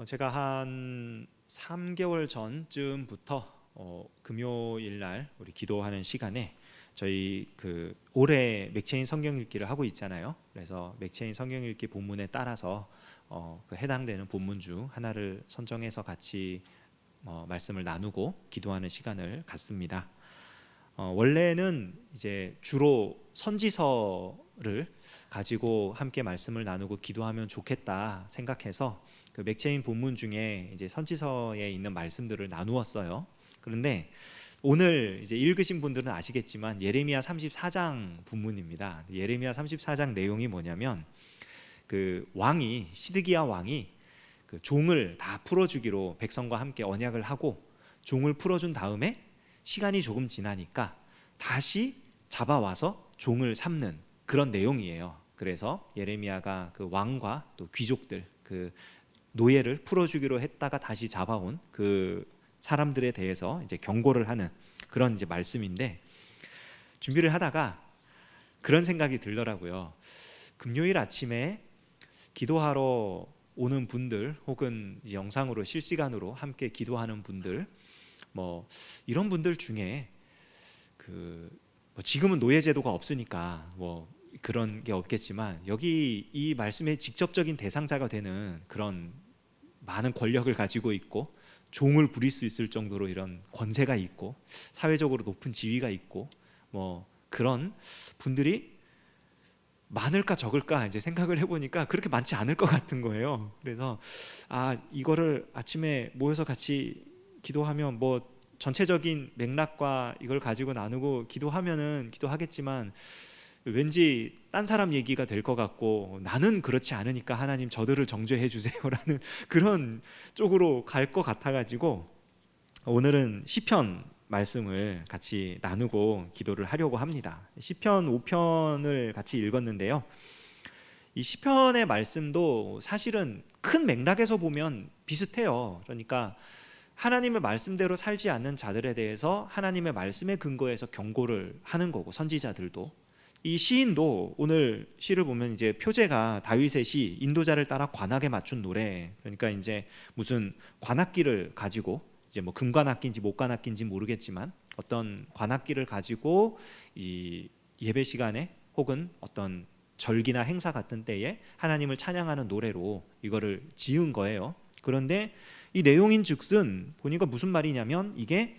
제가 한 3개월 전쯤부터 금요일 날 우리 기도하는 시간에 저희 올해 맥체인 성경 읽기를 하고 있잖아요. 그래서 맥체인 성경 읽기 본문에 따라서 해당되는 본문 중 하나를 선정해서 같이 말씀을 나누고 기도하는 시간을 갖습니다. 원래는 이제 주로 선지서를 가지고 함께 말씀을 나누고 기도하면 좋겠다 생각해서 맥체인 본문 중에 이제 선지서에 있는 말씀들을 나누었어요. 그런데 오늘 이제 읽으신 분들은 아시겠지만 예레미야 34장 본문입니다. 예레미야 34장 내용이 뭐냐면 왕이 시드기야 왕이 종을 다 풀어주기로 백성과 함께 언약을 하고 종을 풀어준 다음에 시간이 조금 지나니까 다시 잡아와서 종을 삼는 그런 내용이에요. 그래서 예레미야가 왕과 또 귀족들 노예를 풀어주기로 했다가 다시 잡아온 사람들에 대해서 이제 경고를 하는 그런 이제 말씀인데, 준비를 하다가 그런 생각이 들더라고요. 금요일 아침에 기도하러 오는 분들 혹은 이제 영상으로 실시간으로 함께 기도하는 분들, 이런 분들 중에 지금은 노예제도가 없으니까 그런 게 없겠지만 여기 이 말씀의 직접적인 대상자가 되는 그런 많은 권력을 가지고 있고 종을 부릴 수 있을 정도로 이런 권세가 있고 사회적으로 높은 지위가 있고 그런 분들이 많을까 적을까 이제 생각을 해보니까 그렇게 많지 않을 것 같은 거예요. 그래서 이거를 아침에 모여서 같이 기도하면 전체적인 맥락과 이걸 가지고 나누고 기도하면은 기도하겠지만 왠지 딴 사람 얘기가 될 것 같고, 나는 그렇지 않으니까 하나님 저들을 정죄해 주세요라는 그런 쪽으로 갈 것 같아가지고 오늘은 시편 말씀을 같이 나누고 기도를 하려고 합니다. 시편 5편을 같이 읽었는데요, 이 시편의 말씀도 사실은 큰 맥락에서 보면 비슷해요. 그러니까 하나님의 말씀대로 살지 않는 자들에 대해서 하나님의 말씀에 근거해서 경고를 하는 거고, 선지자들도 이 시인도 오늘 시를 보면 이제 표제가 다윗의 시, 인도자를 따라 관악에 맞춘 노래. 그러니까 이제 무슨 관악기를 가지고 이제 금관악기인지 목관악기인지 모르겠지만 어떤 관악기를 가지고 이 예배 시간에 혹은 어떤 절기나 행사 같은 때에 하나님을 찬양하는 노래로 이거를 지은 거예요. 그런데 이 내용인즉슨 보니까 무슨 말이냐면, 이게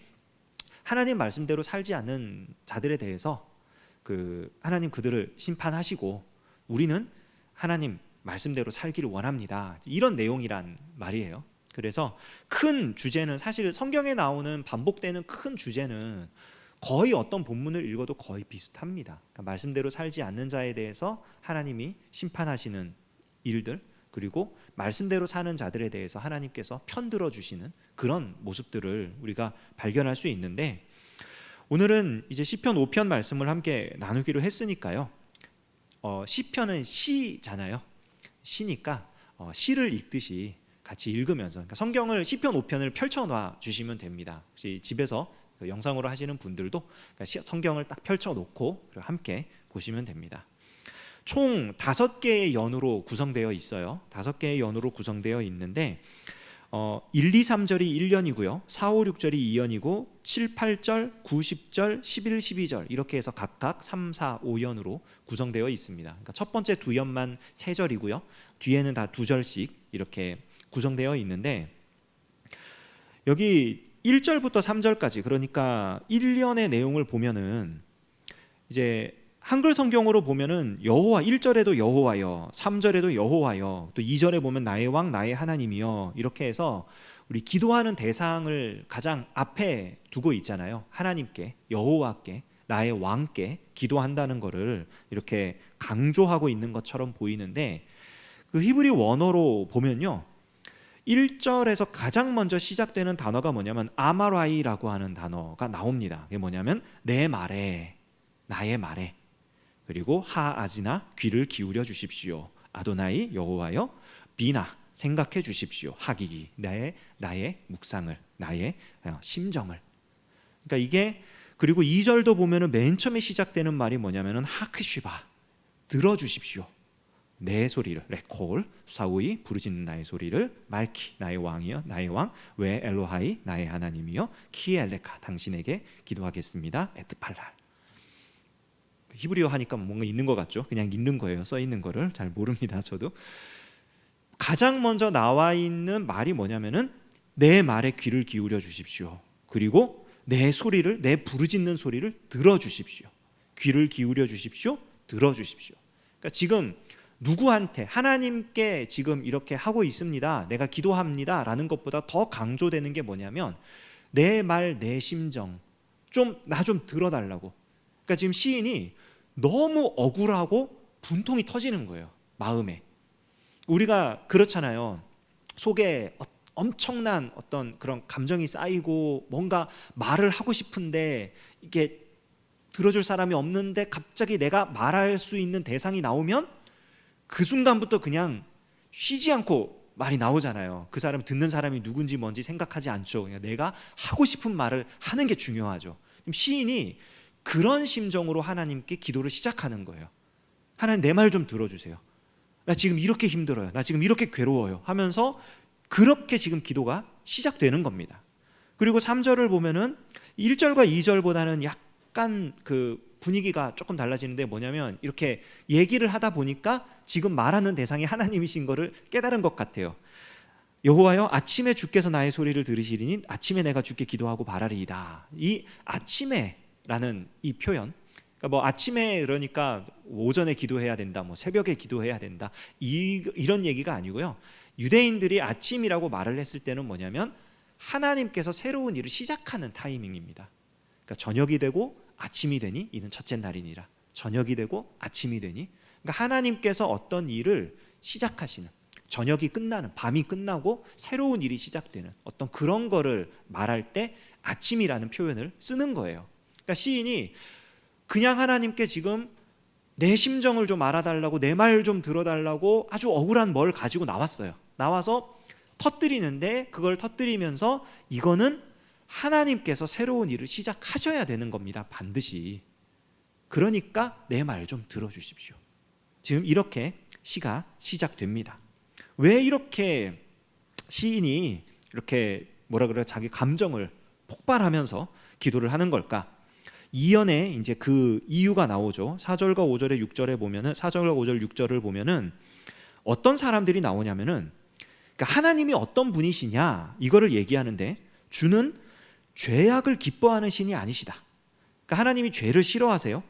하나님 말씀대로 살지 않는 자들에 대해서 하나님 그들을 심판하시고 우리는 하나님 말씀대로 살기를 원합니다, 이런 내용이란 말이에요. 그래서 큰 주제는, 사실 성경에 나오는 반복되는 큰 주제는 거의 어떤 본문을 읽어도 거의 비슷합니다. 그러니까 말씀대로 살지 않는 자에 대해서 하나님이 심판하시는 일들, 그리고 말씀대로 사는 자들에 대해서 하나님께서 편들어 주시는 그런 모습들을 우리가 발견할 수 있는데, 오늘은 이제 시편 5편 말씀을 함께 나누기로 했으니까요, 시편은 시잖아요. 시니까 시를 읽듯이 같이 읽으면서, 그러니까 성경을 시편 5편을 펼쳐놔 주시면 됩니다. 혹시 집에서 영상으로 하시는 분들도 그러니까 성경을 딱 펼쳐놓고 함께 보시면 됩니다. 총 5개의 연으로 구성되어 있어요. 5개의 연으로 구성되어 있는데 1, 2, 3절이 1연이고요 4, 5, 6절이 2연이고 7, 8절, 9, 10절, 11, 12절 이렇게 해서 각각 3, 4, 5연으로 구성되어 있습니다. 그러니까 첫 번째 2연만 3절이고요 뒤에는 다 2절씩 이렇게 구성되어 있는데, 여기 1절부터 3절까지, 그러니까 1년의 내용을 보면은 이제 한글 성경으로 보면은 여호와, 1절에도 여호와여, 3절에도 여호와여, 또 2절에 보면 나의 왕 나의 하나님이여, 이렇게 해서 우리 기도하는 대상을 가장 앞에 두고 있잖아요. 하나님께, 여호와께, 나의 왕께 기도한다는 거를 이렇게 강조하고 있는 것처럼 보이는데, 히브리 원어로 보면요 1절에서 가장 먼저 시작되는 단어가 뭐냐면 아마라이라고 하는 단어가 나옵니다. 그게 뭐냐면 내 말에, 나의 말에, 그리고 하아지나 귀를 기울여 주십시오, 아도나이 여호와여 비나 생각해 주십시오, 하기기 나의 묵상을, 나의 심정을. 그러니까 이게, 그리고 2절도 보면은 맨 처음에 시작되는 말이 뭐냐면은 하크시바, 들어주십시오, 내 소리를 레콜 사우이 부르짖는 나의 소리를 말키 나의 왕이여 나의 왕 왜 엘로하이 나의 하나님이여 키엘레카 당신에게 기도하겠습니다. 에트팔랄. 히브리어 하니까 뭔가 있는 것 같죠? 그냥 있는 거예요. 써 있는 거를 잘 모릅니다. 저도. 가장 먼저 나와 있는 말이 뭐냐면은 내 말에 귀를 기울여 주십시오. 그리고 내 소리를 내 부르짖는 소리를 들어 주십시오. 귀를 기울여 주십시오. 들어 주십시오. 그러니까 지금 누구한테 하나님께 지금 이렇게 하고 있습니다. 내가 기도합니다. 라는 것보다 더 강조되는 게 뭐냐면 내 말, 내 심정 나 좀 들어달라고. 그러니까 지금 시인이 너무 억울하고 분통이 터지는 거예요. 마음에. 우리가 그렇잖아요. 속에 엄청난 어떤 그런 감정이 쌓이고 뭔가 말을 하고 싶은데 이게 들어줄 사람이 없는데 갑자기 내가 말할 수 있는 대상이 나오면 그 순간부터 그냥 쉬지 않고 말이 나오잖아요. 그 사람 듣는 사람이 누군지 뭔지 생각하지 않죠. 그냥 내가 하고 싶은 말을 하는 게 중요하죠. 시인이 그런 심정으로 하나님께 기도를 시작하는 거예요. 하나님 내 말 좀 들어주세요. 나 지금 이렇게 힘들어요. 나 지금 이렇게 괴로워요. 하면서 그렇게 지금 기도가 시작되는 겁니다. 그리고 3절을 보면은 1절과 2절보다는 약간 그 분위기가 조금 달라지는데 뭐냐면 이렇게 얘기를 하다 보니까 지금 말하는 대상이 하나님이신 거를 깨달은 것 같아요. 여호와여 아침에 주께서 나의 소리를 들으시리니 아침에 내가 주께 기도하고 바라리이다. 이 아침에라는 이 표현, 그러니까 뭐 아침에 그러니까 오전에 기도해야 된다, 뭐 새벽에 기도해야 된다 이런 얘기가 아니고요. 유대인들이 아침이라고 말을 했을 때는 뭐냐면 하나님께서 새로운 일을 시작하는 타이밍입니다. 그러니까 저녁이 되고 아침이 되니 이는 첫째 날이니라. 저녁이 되고 아침이 되니, 그러니까 하나님께서 어떤 일을 시작하시는, 저녁이 끝나는, 밤이 끝나고 새로운 일이 시작되는 어떤 그런 거를 말할 때 아침이라는 표현을 쓰는 거예요. 그러니까 시인이 그냥 하나님께 지금 내 심정을 좀 알아달라고, 내 말 좀 들어달라고 아주 억울한 뭘 가지고 나왔어요. 나와서 터뜨리는데 그걸 터뜨리면서 이거는 하나님께서 새로운 일을 시작하셔야 되는 겁니다. 반드시. 그러니까 내 말 좀 들어주십시오. 지금 이렇게 시가 시작됩니다. 왜 이렇게 시인이 이렇게 뭐라 그래요? 자기 감정을 폭발하면서 기도를 하는 걸까? 이연에 이제 그 이유가 나오죠. 4절과 5절에 6절에 보면은 4절과 5절 6절을 보면은 어떤 사람들이 나오냐면은 그러니까 하나님이 어떤 분이시냐 이거를 얘기하는데 주는 죄악을 기뻐하는 신이 아니시다. 그러니까 하나님이 죄를 싫어하세요.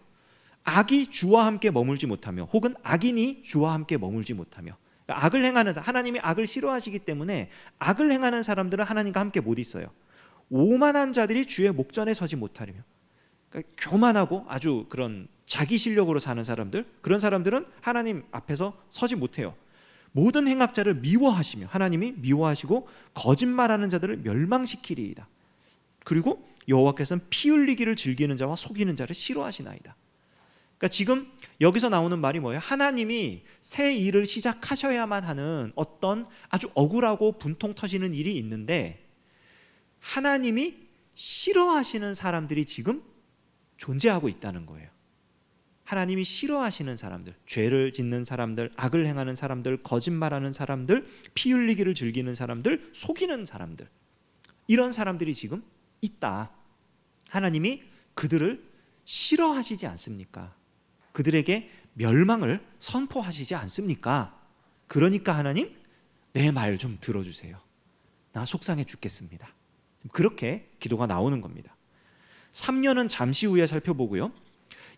악이 주와 함께 머물지 못하며 혹은 악인이 주와 함께 머물지 못하며, 그러니까 악을 행하는 하나님이 악을 싫어하시기 때문에 악을 행하는 사람들은 하나님과 함께 못 있어요. 오만한 자들이 주의 목전에 서지 못하리며, 그러니까 교만하고 아주 그런 자기 실력으로 사는 사람들, 그런 사람들은 하나님 앞에서 서지 못해요. 모든 행악자를 미워하시며, 하나님이 미워하시고 거짓말하는 자들을 멸망시키리이다. 그리고 여호와께서는 피 흘리기를 즐기는 자와 속이는 자를 싫어하시나이다. 그러니까 지금 여기서 나오는 말이 뭐예요? 하나님이 새 일을 시작하셔야만 하는 어떤 아주 억울하고 분통 터지는 일이 있는데 하나님이 싫어하시는 사람들이 지금 존재하고 있다는 거예요. 하나님이 싫어하시는 사람들, 죄를 짓는 사람들, 악을 행하는 사람들, 거짓말하는 사람들, 피 흘리기를 즐기는 사람들, 속이는 사람들, 이런 사람들이 지금 있다. 하나님이 그들을 싫어하시지 않습니까? 그들에게 멸망을 선포하시지 않습니까? 그러니까 하나님 내 말 좀 들어주세요. 나 속상해 죽겠습니다. 그렇게 기도가 나오는 겁니다. 3년은 잠시 후에 살펴보고요.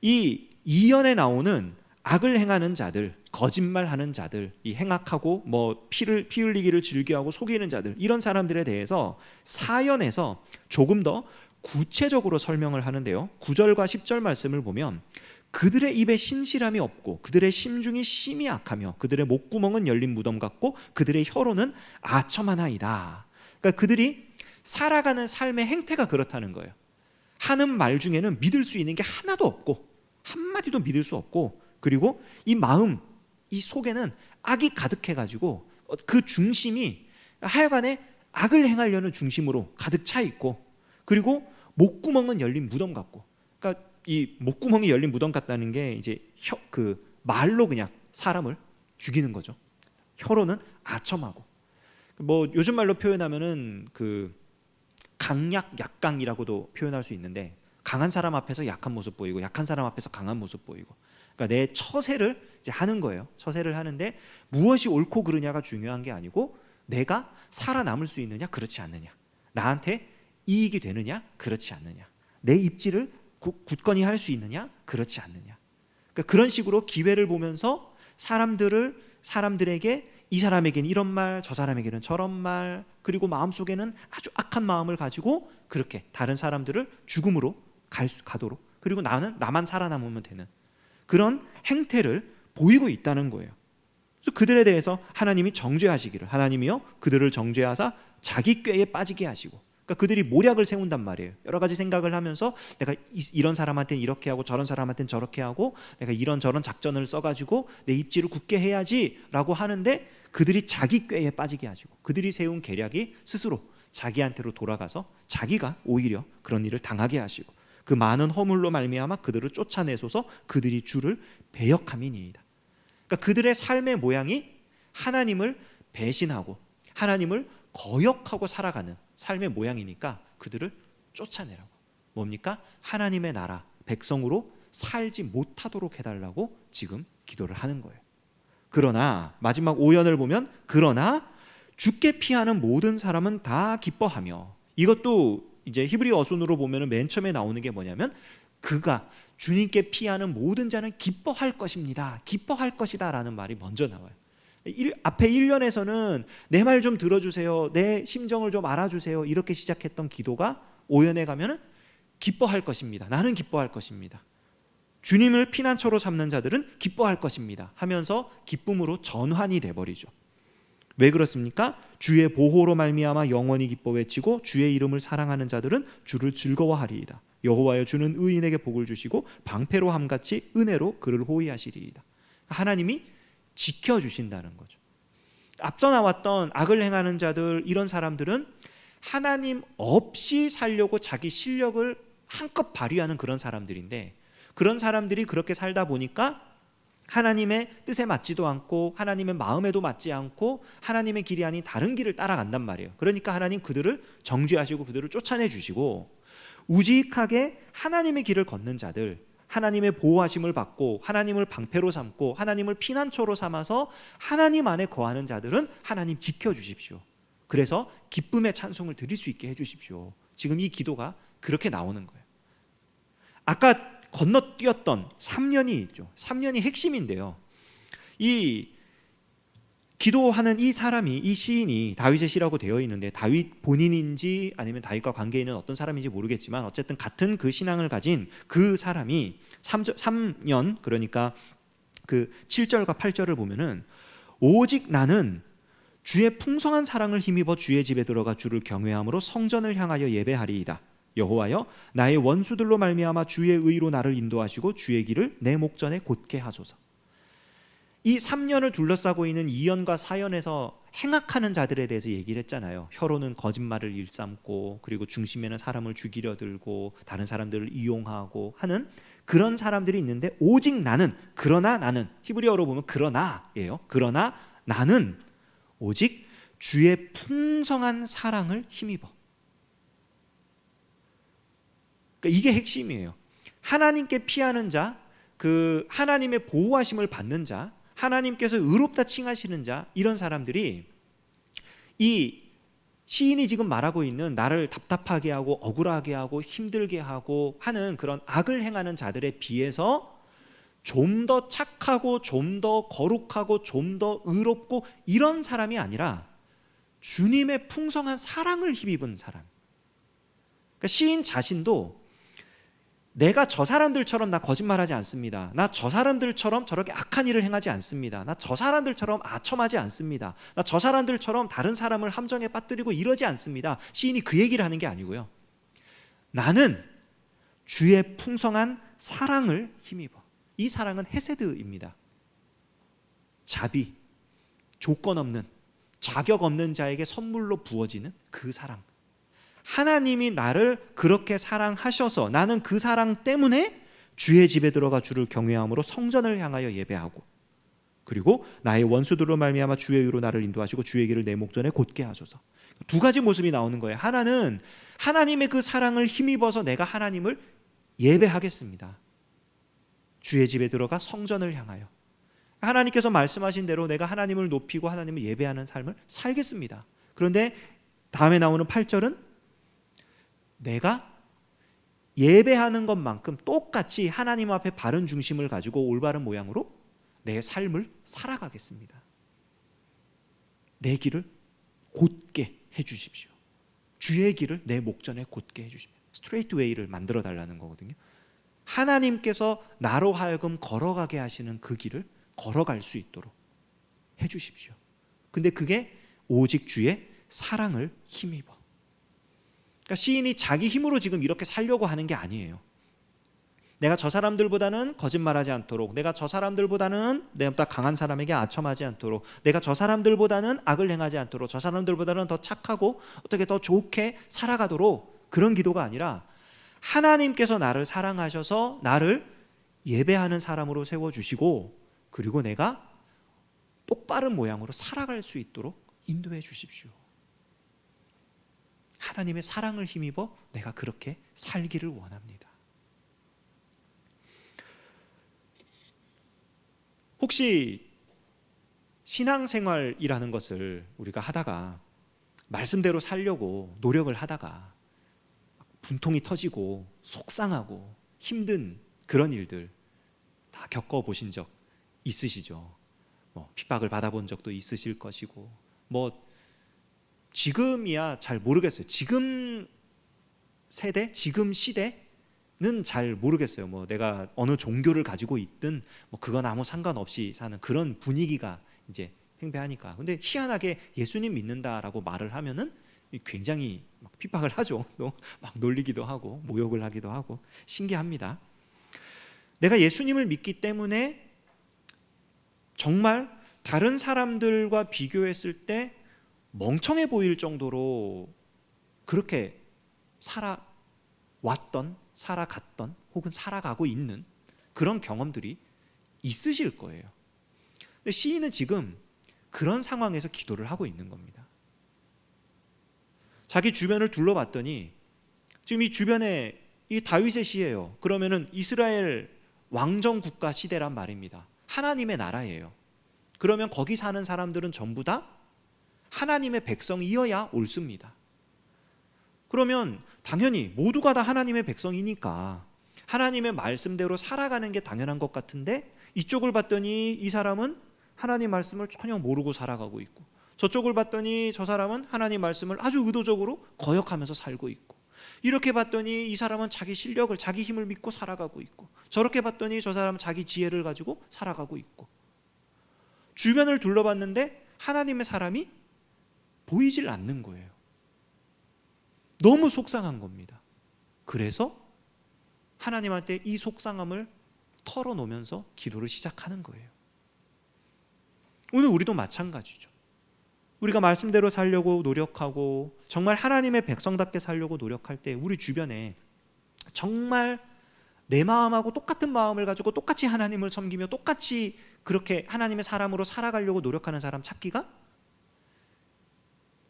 이 2년에 나오는 악을 행하는 자들, 거짓말하는 자들, 이 행악하고 뭐 피 흘리기를 즐겨하고 속이는 자들, 이런 사람들에 대해서 4년에서 조금 더 구체적으로 설명을 하는데요. 9절과 10절 말씀을 보면 그들의 입에 신실함이 없고 그들의 심중이 심히 악하며 그들의 목구멍은 열린 무덤 같고 그들의 혀로는 아첨하나이다. 그러니까 그들이 살아가는 삶의 행태가 그렇다는 거예요. 하는 말 중에는 믿을 수 있는 게 하나도 없고 한마디도 믿을 수 없고, 그리고 이 마음, 이 속에는 악이 가득해가지고 그 중심이 하여간에 악을 행하려는 중심으로 가득 차 있고, 그리고 목구멍은 열린 무덤 같고, 그러니까 이 목구멍이 열린 무덤 같다는 게 이제 그 말로 그냥 사람을 죽이는 거죠. 혀로는 아첨하고. 뭐 요즘 말로 표현하면은 그 강약 약강이라고도 표현할 수 있는데, 강한 사람 앞에서 약한 모습 보이고 약한 사람 앞에서 강한 모습 보이고, 그러니까 내 처세를 이제 하는 거예요. 처세를 하는데 무엇이 옳고 그르냐가 중요한 게 아니고 내가 살아남을 수 있느냐 그렇지 않느냐, 나한테 이익이 되느냐 그렇지 않느냐, 내 입지를 굳건히 할 수 있느냐 그렇지 않느냐. 그러니까 그런 식으로 기회를 보면서 사람들에게 이 사람에게는 이런 말, 저 사람에게는 저런 말, 그리고 마음속에는 아주 악한 마음을 가지고 그렇게 다른 사람들을 죽음으로 가도록, 그리고 나만 살아남으면 되는 그런 행태를 보이고 있다는 거예요. 그래서 그들에 대해서 하나님이 정죄하시기를, 하나님이요 그들을 정죄하사 자기 꾀에 빠지게 하시고, 그러니까 그들이 모략을 세운단 말이에요. 여러 가지 생각을 하면서 내가 이런 사람한테는 이렇게 하고 저런 사람한테는 저렇게 하고 내가 이런저런 작전을 써가지고 내 입지를 굳게 해야지라고 하는데, 그들이 자기 꾀에 빠지게 하시고 그들이 세운 계략이 스스로 자기한테로 돌아가서 자기가 오히려 그런 일을 당하게 하시고, 그 많은 허물로 말미암아 그들을 쫓아내소서, 그들이 주를 배역함이니이다. 그러니까 그들의 삶의 모양이 하나님을 배신하고 하나님을 거역하고 살아가는 삶의 모양이니까 그들을 쫓아내라고. 뭡니까? 하나님의 나라 백성으로 살지 못하도록 해달라고 지금 기도를 하는 거예요. 그러나 마지막 오연을 보면, 그러나 주께 피하는 모든 사람은 다 기뻐하며, 이것도 이제 히브리 어순으로 보면 맨 처음에 나오는 게 뭐냐면, 그가 주님께 피하는 모든 자는 기뻐할 것입니다, 기뻐할 것이다 라는 말이 먼저 나와요. 앞에 1년에서는 내 말 좀 들어주세요, 내 심정을 좀 알아주세요, 이렇게 시작했던 기도가 5년에 가면은 기뻐할 것입니다, 나는 기뻐할 것입니다, 주님을 피난처로 삼는 자들은 기뻐할 것입니다 하면서 기쁨으로 전환이 돼버리죠. 왜 그렇습니까? 주의 보호로 말미암아 영원히 기뻐 외치고 주의 이름을 사랑하는 자들은 주를 즐거워하리이다. 여호와여 주는 의인에게 복을 주시고 방패로 함같이 은혜로 그를 호위하시리이다. 하나님이 지켜주신다는 거죠. 앞서 나왔던 악을 행하는 자들, 이런 사람들은 하나님 없이 살려고 자기 실력을 한껏 발휘하는 그런 사람들인데, 그런 사람들이 그렇게 살다 보니까 하나님의 뜻에 맞지도 않고 하나님의 마음에도 맞지 않고 하나님의 길이 아닌 다른 길을 따라간단 말이에요. 그러니까 하나님 그들을 정죄하시고 그들을 쫓아내 주시고, 우직하게 하나님의 길을 걷는 자들, 하나님의 보호하심을 받고 하나님을 방패로 삼고 하나님을 피난처로 삼아서 하나님 안에 거하는 자들은 하나님 지켜주십시오, 그래서 기쁨의 찬송을 드릴 수 있게 해주십시오. 지금 이 기도가 그렇게 나오는 거예요. 아까 건너뛰었던 3년이 있죠. 3년이 핵심인데요, 이 기도하는 이 사람이, 이 시인이 다윗의 시라고 되어 있는데, 다윗 본인인지 아니면 다윗과 관계 있는 어떤 사람인지 모르겠지만 어쨌든 같은 그 신앙을 가진 그 사람이 3년, 그러니까 그 7절과 8절을 보면은, 오직 나는 주의 풍성한 사랑을 힘입어 주의 집에 들어가 주를 경외함으로 성전을 향하여 예배하리이다. 여호와여 나의 원수들로 말미암아 주의 의로 나를 인도하시고 주의 길을 내 목전에 곧게 하소서. 이 3년을 둘러싸고 있는 2연과 4연에서 행악하는 자들에 대해서 얘기를 했잖아요. 혀로는 거짓말을 일삼고, 그리고 중심에는 사람을 죽이려 들고 다른 사람들을 이용하고 하는 그런 사람들이 있는데, 오직 나는, 그러나 나는, 히브리어로 보면 그러나예요. 그러나 나는 오직 주의 풍성한 사랑을 힘입어. 그러니까 이게 핵심이에요. 하나님께 피하는 자, 그 하나님의 보호하심을 받는 자, 하나님께서 의롭다 칭하시는 자, 이런 사람들이 이 시인이 지금 말하고 있는 나를 답답하게 하고 억울하게 하고 힘들게 하고 하는 그런 악을 행하는 자들에 비해서 좀 더 착하고 좀 더 거룩하고 좀 더 의롭고 이런 사람이 아니라 주님의 풍성한 사랑을 힘입은 사람. 그러니까 시인 자신도 내가 저 사람들처럼 나 거짓말하지 않습니다, 나 저 사람들처럼 저렇게 악한 일을 행하지 않습니다, 나 저 사람들처럼 아첨하지 않습니다, 나 저 사람들처럼 다른 사람을 함정에 빠뜨리고 이러지 않습니다. 시인이 그 얘기를 하는 게 아니고요, 나는 주의 풍성한 사랑을 힘입어. 이 사랑은 헤세드입니다. 자비, 조건 없는, 자격 없는 자에게 선물로 부어지는 그 사랑. 하나님이 나를 그렇게 사랑하셔서 나는 그 사랑 때문에 주의 집에 들어가 주를 경외함으로 성전을 향하여 예배하고, 그리고 나의 원수들로 말미암아 주의 의로 나를 인도하시고 주의 길을 내 목전에 곧게 하소서. 두 가지 모습이 나오는 거예요. 하나는 하나님의 그 사랑을 힘입어서 내가 하나님을 예배하겠습니다. 주의 집에 들어가 성전을 향하여 하나님께서 말씀하신 대로 내가 하나님을 높이고 하나님을 예배하는 삶을 살겠습니다. 그런데 다음에 나오는 8절은 내가 예배하는 것만큼 똑같이 하나님 앞에 바른 중심을 가지고 올바른 모양으로 내 삶을 살아가겠습니다. 내 길을 곧게 해주십시오. 주의 길을 내 목전에 곧게 해주십시오. 스트레이트 웨이를 만들어 달라는 거거든요. 하나님께서 나로 하여금 걸어가게 하시는 그 길을 걸어갈 수 있도록 해주십시오. 근데 그게 오직 주의 사랑을 힘입어. 그러니까 시인이 자기 힘으로 지금 이렇게 살려고 하는 게 아니에요. 내가 저 사람들보다는 거짓말하지 않도록, 내가 저 사람들보다는 내보다 강한 사람에게 아첨하지 않도록, 내가 저 사람들보다는 악을 행하지 않도록, 저 사람들보다는 더 착하고 어떻게 더 좋게 살아가도록, 그런 기도가 아니라 하나님께서 나를 사랑하셔서 나를 예배하는 사람으로 세워주시고, 그리고 내가 똑바른 모양으로 살아갈 수 있도록 인도해 주십시오. 하나님의 사랑을 힘입어 내가 그렇게 살기를 원합니다. 혹시 신앙생활이라는 것을 우리가 하다가 말씀대로 살려고 노력을 하다가 분통이 터지고 속상하고 힘든 그런 일들 다 겪어보신 적 있으시죠? 핍박을 받아본 적도 있으실 것이고, 지금이야 잘 모르겠어요. 지금 세대, 지금 시대는 잘 모르겠어요. 내가 어느 종교를 가지고 있든 그건 아무 상관없이 사는 그런 분위기가 이제 팽배하니까. 근데 희한하게 예수님 믿는다라고 말을 하면은 굉장히 막 핍박을 하죠. 또 막 놀리기도 하고 모욕을 하기도 하고 신기합니다. 내가 예수님을 믿기 때문에 정말 다른 사람들과 비교했을 때 멍청해 보일 정도로 그렇게 살아왔던, 살아갔던 혹은 살아가고 있는 그런 경험들이 있으실 거예요. 근데 시인은 지금 그런 상황에서 기도를 하고 있는 겁니다. 자기 주변을 둘러봤더니 지금 이 주변에 이 다윗의 시예요. 그러면은 이스라엘 왕정 국가 시대란 말입니다. 하나님의 나라예요. 그러면 거기 사는 사람들은 전부 다 하나님의 백성이어야 옳습니다. 그러면 당연히 모두가 다 하나님의 백성이니까 하나님의 말씀대로 살아가는 게 당연한 것 같은데, 이쪽을 봤더니 이 사람은 하나님 말씀을 전혀 모르고 살아가고 있고, 저쪽을 봤더니 저 사람은 하나님 말씀을 아주 의도적으로 거역하면서 살고 있고, 이렇게 봤더니 이 사람은 자기 실력을, 자기 힘을 믿고 살아가고 있고, 저렇게 봤더니 저 사람은 자기 지혜를 가지고 살아가고 있고, 주변을 둘러봤는데 하나님의 사람이 보이질 않는 거예요. 너무 속상한 겁니다. 그래서 하나님한테 이 속상함을 털어놓으면서 기도를 시작하는 거예요. 오늘 우리도 마찬가지죠. 우리가 말씀대로 살려고 노력하고 정말 하나님의 백성답게 살려고 노력할 때 우리 주변에 정말 내 마음하고 똑같은 마음을 가지고 똑같이 하나님을 섬기며 똑같이 그렇게 하나님의 사람으로 살아가려고 노력하는 사람 찾기가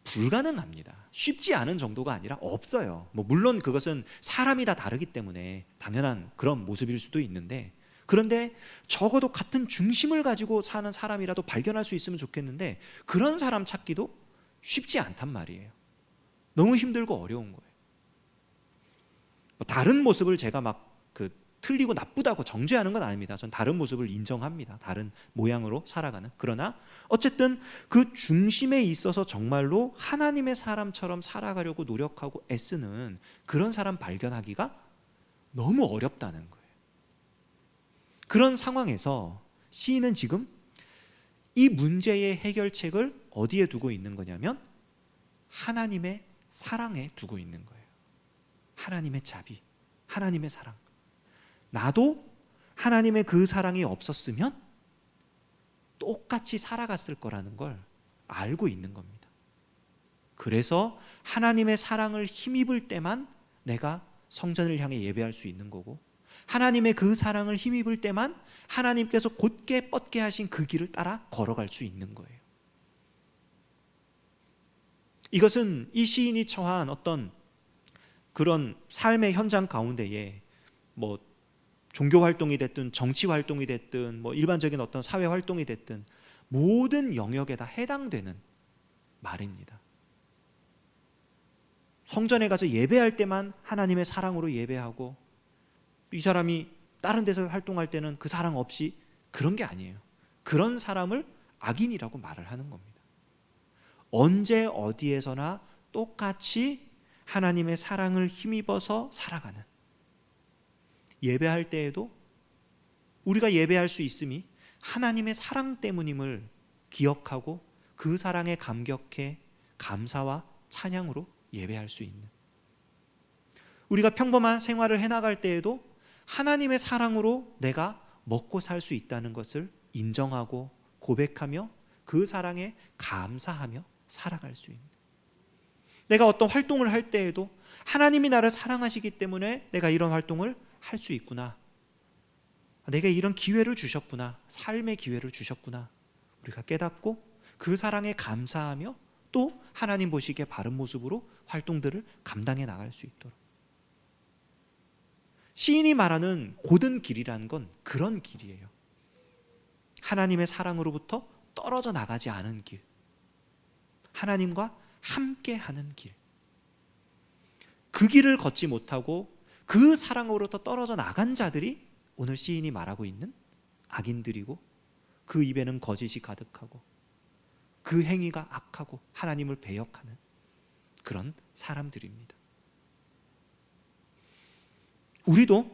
불가능합니다. 쉽지 않은 정도가 아니라 없어요. 물론 그것은 사람이 다 다르기 때문에 당연한 그런 모습일 수도 있는데, 그런데 적어도 같은 중심을 가지고 사는 사람이라도 발견할 수 있으면 좋겠는데 그런 사람 찾기도 쉽지 않단 말이에요. 너무 힘들고 어려운 거예요. 다른 모습을 제가 틀리고 나쁘다고 정죄하는 건 아닙니다. 전 다른 모습을 인정합니다. 다른 모양으로 살아가는. 그러나 어쨌든 그 중심에 있어서 정말로 하나님의 사람처럼 살아가려고 노력하고 애쓰는 그런 사람 발견하기가 너무 어렵다는 거예요. 그런 상황에서 시인은 지금 이 문제의 해결책을 어디에 두고 있는 거냐면 하나님의 사랑에 두고 있는 거예요. 하나님의 자비, 하나님의 사랑. 나도 하나님의 그 사랑이 없었으면 똑같이 살아갔을 거라는 걸 알고 있는 겁니다. 그래서 하나님의 사랑을 힘입을 때만 내가 성전을 향해 예배할 수 있는 거고, 하나님의 그 사랑을 힘입을 때만 하나님께서 곧게 뻗게 하신 그 길을 따라 걸어갈 수 있는 거예요. 이것은 이 시인이 처한 어떤 그런 삶의 현장 가운데에 뭐 종교 활동이 됐든 정치 활동이 됐든 뭐 일반적인 어떤 사회 활동이 됐든 모든 영역에 다 해당되는 말입니다. 성전에 가서 예배할 때만 하나님의 사랑으로 예배하고, 이 사람이 다른 데서 활동할 때는 그 사랑 없이, 그런 게 아니에요. 그런 사람을 악인이라고 말을 하는 겁니다. 언제 어디에서나 똑같이 하나님의 사랑을 힘입어서 살아가는, 예배할 때에도 우리가 예배할 수 있음이 하나님의 사랑 때문임을 기억하고 그 사랑에 감격해 감사와 찬양으로 예배할 수 있는, 우리가 평범한 생활을 해나갈 때에도 하나님의 사랑으로 내가 먹고 살 수 있다는 것을 인정하고 고백하며 그 사랑에 감사하며 살아갈 수 있는, 내가 어떤 활동을 할 때에도 하나님이 나를 사랑하시기 때문에 내가 이런 활동을 할 수 있구나, 내게 이런 기회를 주셨구나, 삶의 기회를 주셨구나, 우리가 깨닫고 그 사랑에 감사하며 또 하나님 보시기에 바른 모습으로 활동들을 감당해 나갈 수 있도록. 시인이 말하는 고든 길이라는 건 그런 길이에요. 하나님의 사랑으로부터 떨어져 나가지 않은 길, 하나님과 함께하는 길. 그 길을 걷지 못하고 그 사랑으로부터 떨어져 나간 자들이 오늘 시인이 말하고 있는 악인들이고, 그 입에는 거짓이 가득하고 그 행위가 악하고 하나님을 배역하는 그런 사람들입니다. 우리도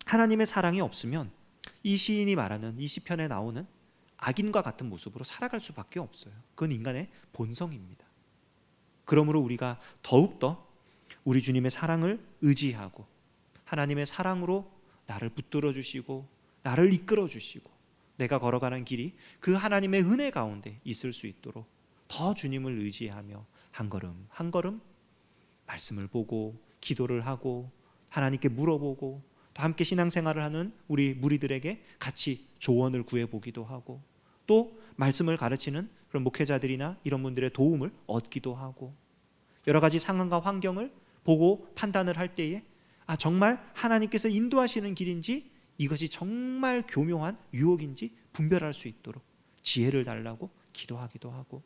하나님의 사랑이 없으면 이 시인이 말하는 이 시편에 나오는 악인과 같은 모습으로 살아갈 수밖에 없어요. 그건 인간의 본성입니다. 그러므로 우리가 더욱더 우리 주님의 사랑을 의지하고 하나님의 사랑으로 나를 붙들어 주시고 나를 이끌어 주시고 내가 걸어가는 길이 그 하나님의 은혜 가운데 있을 수 있도록 더 주님을 의지하며 한 걸음 한 걸음 말씀을 보고 기도를 하고 하나님께 물어보고 또 함께 신앙생활을 하는 우리 무리들에게 같이 조언을 구해보기도 하고, 또 말씀을 가르치는 그런 목회자들이나 이런 분들의 도움을 얻기도 하고, 여러 가지 상황과 환경을 보고 판단을 할 때에 정말 하나님께서 인도하시는 길인지 이것이 정말 교묘한 유혹인지 분별할 수 있도록 지혜를 달라고 기도하기도 하고,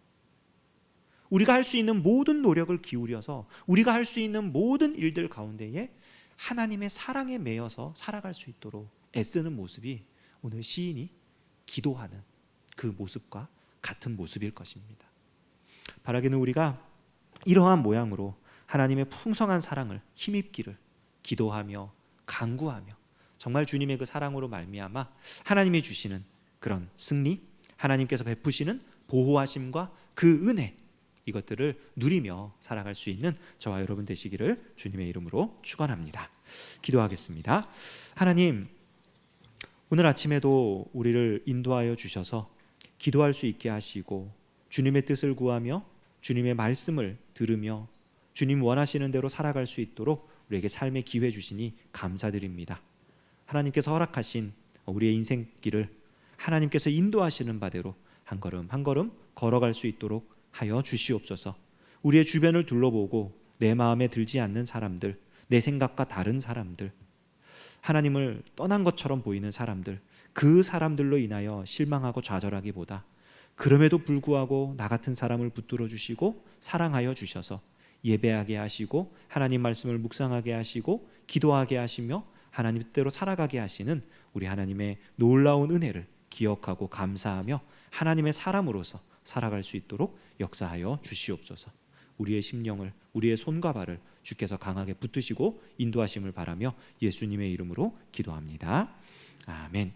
우리가 할 수 있는 모든 노력을 기울여서 우리가 할 수 있는 모든 일들 가운데에 하나님의 사랑에 매여서 살아갈 수 있도록 애쓰는 모습이 오늘 시인이 기도하는 그 모습과 같은 모습일 것입니다. 바라기는 우리가 이러한 모양으로 하나님의 풍성한 사랑을 힘입기를 기도하며 간구하며 정말 주님의 그 사랑으로 말미암아 하나님이 주시는 그런 승리, 하나님께서 베푸시는 보호하심과 그 은혜, 이것들을 누리며 살아갈 수 있는 저와 여러분 되시기를 주님의 이름으로 축원합니다. 기도하겠습니다. 하나님, 오늘 아침에도 우리를 인도하여 주셔서 기도할 수 있게 하시고 주님의 뜻을 구하며 주님의 말씀을 들으며 주님 원하시는 대로 살아갈 수 있도록 우리에게 삶의 기회 주시니 감사드립니다. 하나님께서 허락하신 우리의 인생길을 하나님께서 인도하시는 바대로 한 걸음 한 걸음 걸어갈 수 있도록 하여 주시옵소서. 우리의 주변을 둘러보고 내 마음에 들지 않는 사람들, 내 생각과 다른 사람들, 하나님을 떠난 것처럼 보이는 사람들, 그 사람들로 인하여 실망하고 좌절하기보다 그럼에도 불구하고 나 같은 사람을 붙들어 주시고 사랑하여 주셔서 예배하게 하시고 하나님 말씀을 묵상하게 하시고 기도하게 하시며 하나님 뜻대로 살아가게 하시는 우리 하나님의 놀라운 은혜를 기억하고 감사하며 하나님의 사람으로서 살아갈 수 있도록 역사하여 주시옵소서. 우리의 심령을, 우리의 손과 발을 주께서 강하게 붙드시고 인도하심을 바라며 예수님의 이름으로 기도합니다. 아멘.